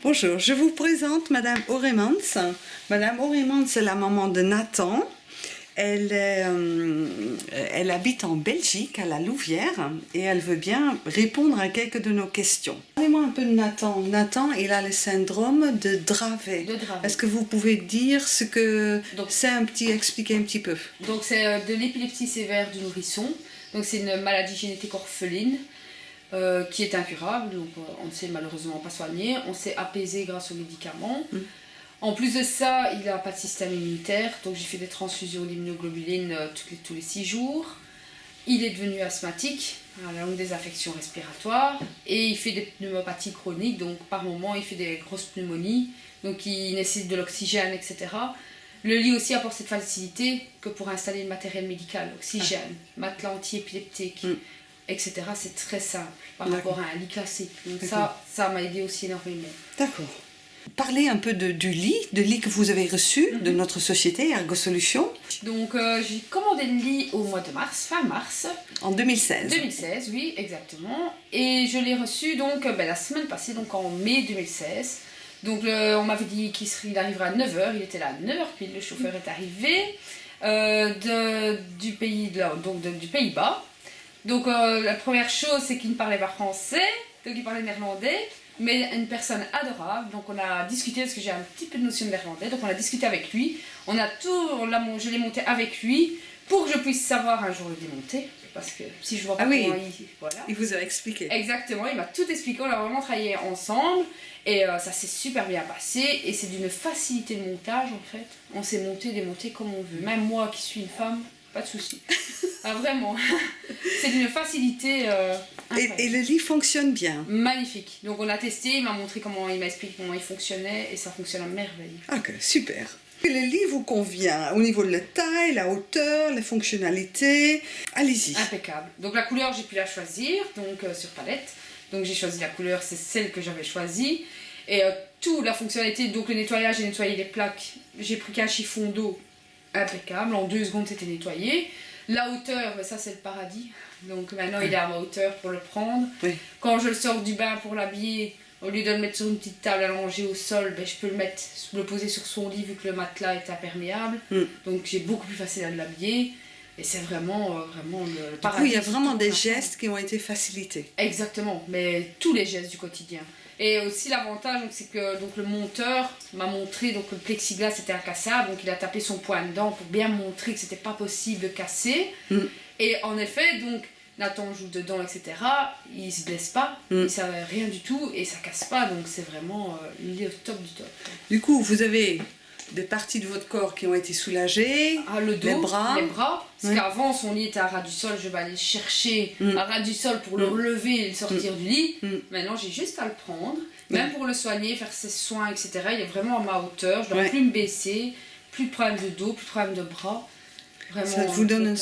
Bonjour, je vous présente Madame Oremans. Madame Oremans, c'est la maman de Nathan. Elle habite en Belgique, à la Louvière, et elle veut bien répondre à quelques de nos questions. Parlez-moi un peu de Nathan. Nathan, il a le syndrome de Dravet. Est-ce que vous pouvez dire ce que c'est expliquer un petit peu? Donc c'est de l'épilepsie sévère du nourrisson. Donc c'est une maladie génétique orpheline qui est incurable. Donc on ne sait malheureusement pas soigner. On s'est apaisé grâce aux médicaments. En plus de ça, il n'a pas de système immunitaire, donc j'ai fait des transfusions d'immunoglobulines tous les 6 jours. Il est devenu asthmatique, à la longue des affections respiratoires, et il fait des pneumopathies chroniques, donc par moment il fait des grosses pneumonies, donc il nécessite de l'oxygène, etc. Le lit aussi apporte cette facilité que pour installer le matériel médical, oxygène, matelas anti-épileptique, etc. C'est très simple par rapport à un lit classique, donc ça m'a aidé aussi énormément. D'accord. Parlez un peu du lit que vous avez reçu de notre société Ergo Solutions. Donc j'ai commandé le lit au mois de mars, fin mars. En 2016. 2016, oui, exactement. Et je l'ai reçu donc la semaine passée, donc en mai 2016. Donc on m'avait dit qu'il arriverait à 9h, il était là à 9h, puis le chauffeur est arrivé du Pays-Bas. Donc la première chose, c'est qu'il ne parlait pas français, donc il parlait néerlandais. Mais une personne adorable, donc on a discuté, parce que j'ai un petit peu de notion de néerlandais, donc on a discuté avec lui, je l'ai monté avec lui, pour que je puisse savoir un jour le démonter, parce que si je vois pas comment voilà. Il vous a expliqué. Exactement, il m'a tout expliqué, on a vraiment travaillé ensemble, et ça s'est super bien passé, et c'est d'une facilité de montage en fait, on s'est monté, démonté comme on veut, même moi qui suis une femme, pas de souci. Ah, vraiment, c'est d'une facilité et le lit fonctionne bien. Magnifique. Donc on a testé, il m'a expliqué comment il fonctionnait et ça fonctionne à merveille. Ok, super. Le lit vous convient au niveau de la taille, la hauteur, les fonctionnalités. Allez-y. Impeccable. Donc la couleur, j'ai pu la choisir donc sur palette. Donc j'ai choisi la couleur, c'est celle que j'avais choisie. Et toute la fonctionnalité, donc le nettoyage, j'ai nettoyé les plaques. J'ai pris qu'un chiffon d'eau impeccable. En 2 secondes, c'était nettoyé. La hauteur, ça c'est le paradis. Donc maintenant il est à ma hauteur pour le prendre. Quand je le sors du bain pour l'habiller, au lieu de le mettre sur une petite table allongée au sol, je peux le poser sur son lit vu que le matelas est imperméable. Donc j'ai beaucoup plus facile à l'habiller. Et c'est vraiment le paradis. Du coup, il y a vraiment des gestes qui ont été facilités. Exactement, mais tous les gestes du quotidien. Et aussi l'avantage, c'est que le monteur m'a montré donc le plexiglas était incassable, donc il a tapé son poing dedans pour bien montrer que c'était pas possible de casser. Et en effet, donc Nathan joue dedans, etc. Il se blesse pas, il savait rien du tout et ça casse pas, donc c'est vraiment il est au top du top. Du coup, vous avez des parties de votre corps qui ont été soulagées, le dos, les bras. Parce qu'avant son lit était à ras du sol, je vais aller chercher à ras du sol pour le relever et le sortir du lit. Maintenant j'ai juste à le prendre, même pour le soigner, faire ses soins, etc. Il est vraiment à ma hauteur, je ne dois plus me baisser, plus de problème de dos, plus de problème de bras. Vraiment, ça vous donne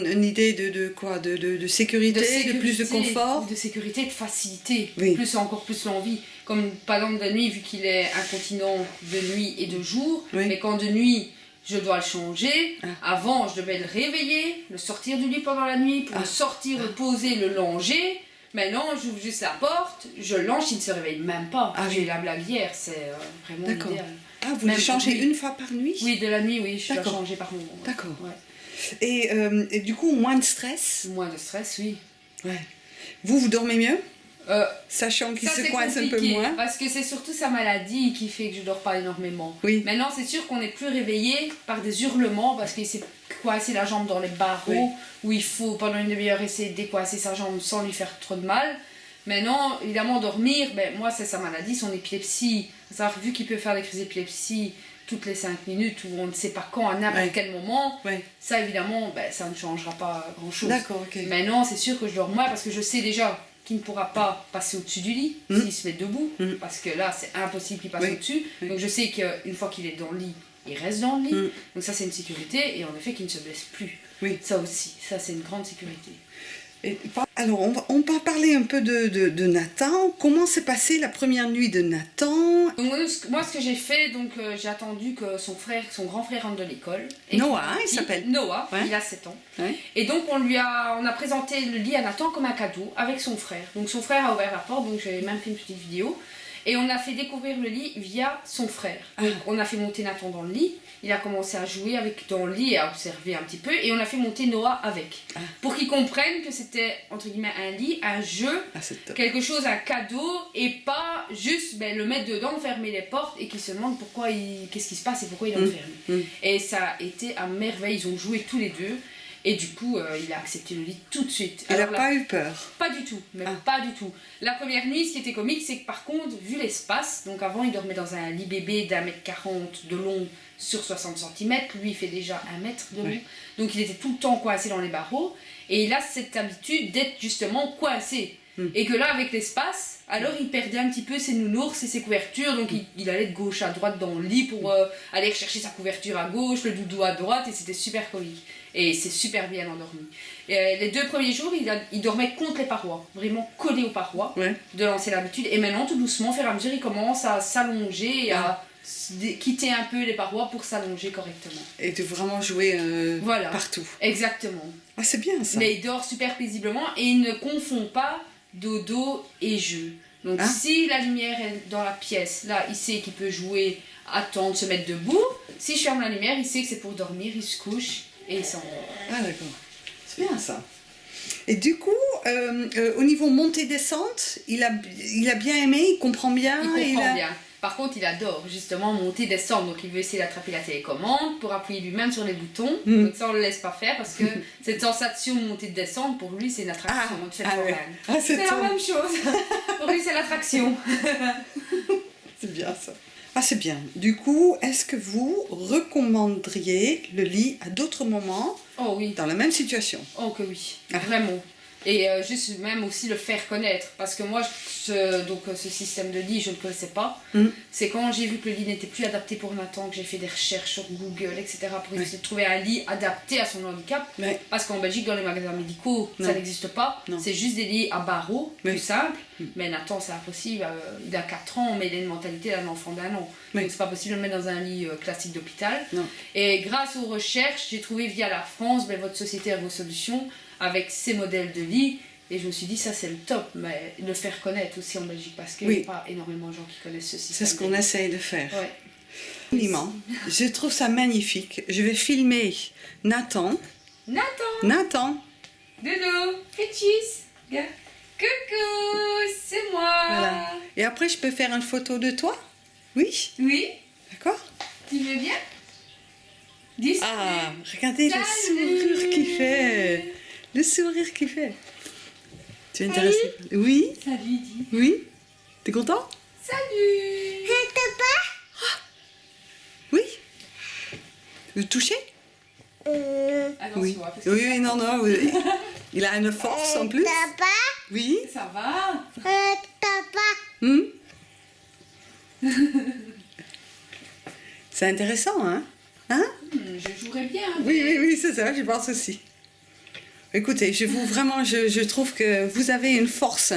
une idée de sécurité, de plus de confort. De sécurité, de facilité, encore plus l'envie. Comme par exemple de nuit, vu qu'il est incontinent de nuit et de jour, mais quand de nuit je dois le changer, avant je devais le réveiller, le sortir du lit pendant la nuit, pour le sortir, le poser, le langer. Maintenant j'ouvre juste la porte, je le lange, il ne se réveille même pas. J'ai eu la blague hier, c'est vraiment idéal. Ah, vous le changez une fois par nuit? Oui, de la nuit, oui, je dois changer par moment. D'accord. Et du coup, moins de stress? Moins de stress, oui. Vous dormez mieux? Sachant qu'il se coince un peu moins. Parce que c'est surtout sa maladie qui fait que je dors pas énormément. Maintenant, c'est sûr qu'on est plus réveillé par des hurlements parce qu'il s'est coincé la jambe dans les barreaux où il faut pendant une demi-heure essayer de décoincer sa jambe sans lui faire trop de mal. Maintenant, évidemment, dormir, moi c'est sa maladie, son épilepsie. Vu qu'il peut faire des crises d'épilepsie toutes les 5 minutes ou on ne sait pas quand, à n'importe quel moment, ça évidemment, ça ne changera pas grand-chose. D'accord, ok. Maintenant, c'est sûr que je dors moins parce que je sais déjà qu'il ne pourra pas passer au-dessus du lit s'il se met debout, parce que là, c'est impossible qu'il passe au-dessus. Donc je sais qu'une fois qu'il est dans le lit, il reste dans le lit. Donc ça, c'est une sécurité et en effet qu'il ne se blesse plus. Ça aussi, ça c'est une grande sécurité. Alors, on va parler un peu de Nathan. Comment s'est passée la première nuit de Nathan? Donc, moi, ce que j'ai fait, j'ai attendu que son grand frère rentre de l'école. Noah, il s'appelle. Noah, il a 7 ans. Et donc, on a présenté le lit à Nathan comme un cadeau avec son frère. Donc, son frère a ouvert la porte, donc j'ai même fait une petite vidéo. Et on a fait découvrir le lit via son frère. Ah. Donc, on a fait monter Nathan dans le lit. Il a commencé à jouer dans le lit et à observer un petit peu. Et on a fait monter Noah avec. Ah. Pour qu'il comprenne que c'était, entre guillemets, un lit, un jeu, quelque chose, un cadeau, et pas juste le mettre dedans, fermer les portes, et qu'il se demande qu'est-ce qui se passe et pourquoi il est enfermé. Et ça a été à merveille. Ils ont joué tous les deux. Et du coup, il a accepté le lit tout de suite. Il n'a pas eu peur? Pas du tout, mais pas du tout. La première nuit, ce qui était comique, c'est que par contre, vu l'espace, donc avant, il dormait dans un lit bébé d'1,40 m de long sur 60 cm. Lui, il fait déjà 1 mètre de long. Ouais. Donc, il était tout le temps coincé dans les barreaux. Et il a cette habitude d'être justement coincé. Et que là, avec l'espace, alors il perdait un petit peu ses nounours et ses couvertures, donc il allait de gauche à droite dans le lit pour aller chercher sa couverture à gauche, le doudou à droite, et c'était super comique. Et c'est super bien endormi. Et les 2 premiers jours, il dormait contre les parois, vraiment collé aux parois, de lancer l'habitude. Et maintenant, tout doucement, au fur et à mesure, il commence à s'allonger et à quitter un peu les parois pour s'allonger correctement. Et de vraiment jouer partout. Exactement. Ah, c'est bien ça. Mais il dort super paisiblement et il ne confond pas dodo et jeu. Donc si la lumière est dans la pièce, là il sait qu'il peut jouer, attendre, se mettre debout. Si je ferme la lumière, il sait que c'est pour dormir, il se couche et il s'endort. Ah d'accord, c'est bien ça. Et du coup, au niveau montée-descente, il a bien aimé, il comprend bien. Il comprend bien. Par contre, il adore justement monter, descendre. Donc, il veut essayer d'attraper la télécommande pour appuyer lui-même sur les boutons. Donc, ça, on ne le laisse pas faire parce que cette sensation de monter, de descendre, pour lui, c'est une attraction. C'est la même chose. Pour lui, c'est l'attraction. C'est bien ça. Ah, c'est bien. Du coup, est-ce que vous recommanderiez le lit à d'autres moments dans la même situation? Oh, que oui. Vraiment. Et juste même aussi le faire connaître. Parce que moi, ce système de lit, je ne le connaissais pas. C'est quand j'ai vu que le lit n'était plus adapté pour Nathan, que j'ai fait des recherches sur Google, etc. pour essayer de trouver un lit adapté à son handicap. Parce qu'en Belgique, dans les magasins médicaux, ça n'existe pas. C'est juste des lits à barreaux, plus simples. Mais Nathan, c'est impossible. Il a 4 ans, mais il a une mentalité d'un enfant d'1 an. Donc c'est pas possible de le mettre dans un lit classique d'hôpital. Et grâce aux recherches, j'ai trouvé via la France, votre société a vos solutions, avec ces modèles de lit, et je me suis dit ça c'est le top, mais le faire connaître aussi en Belgique parce qu'il n'y a pas énormément de gens qui connaissent ce système. C'est ce qu'on essaye de faire. Je trouve ça magnifique. Je vais filmer Nathan. Doudou, Pétis, coucou, c'est moi. Voilà. Et après je peux faire une photo de toi? Oui. D'accord. Tu veux bien? Ah, regardez le sourire qu'il fait. Le sourire qu'il fait. Tu es intéressé? Oui. Salut, dis. Oui. T'es content? Salut. Oui. Tu veux toucher? Oui. Oui, non. Oui. Il a une force en plus. Papa? Oui. Ça va? Papa? C'est intéressant, hein? Je jouerais bien. Oui, c'est ça, je pense aussi. Écoutez, je trouve que vous avez une force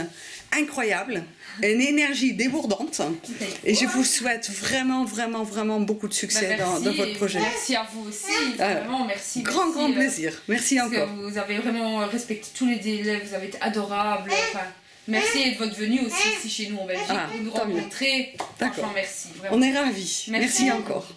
incroyable, une énergie débordante, et je vous souhaite vraiment beaucoup de succès dans votre projet. Merci à vous aussi, vraiment merci. Grand plaisir, merci encore. Vous avez vraiment respecté tous les délais, vous avez été adorables. Merci de votre venue aussi ici chez nous en Belgique pour nous rencontrer. Franchement, merci. Vraiment. On est ravis. Merci encore.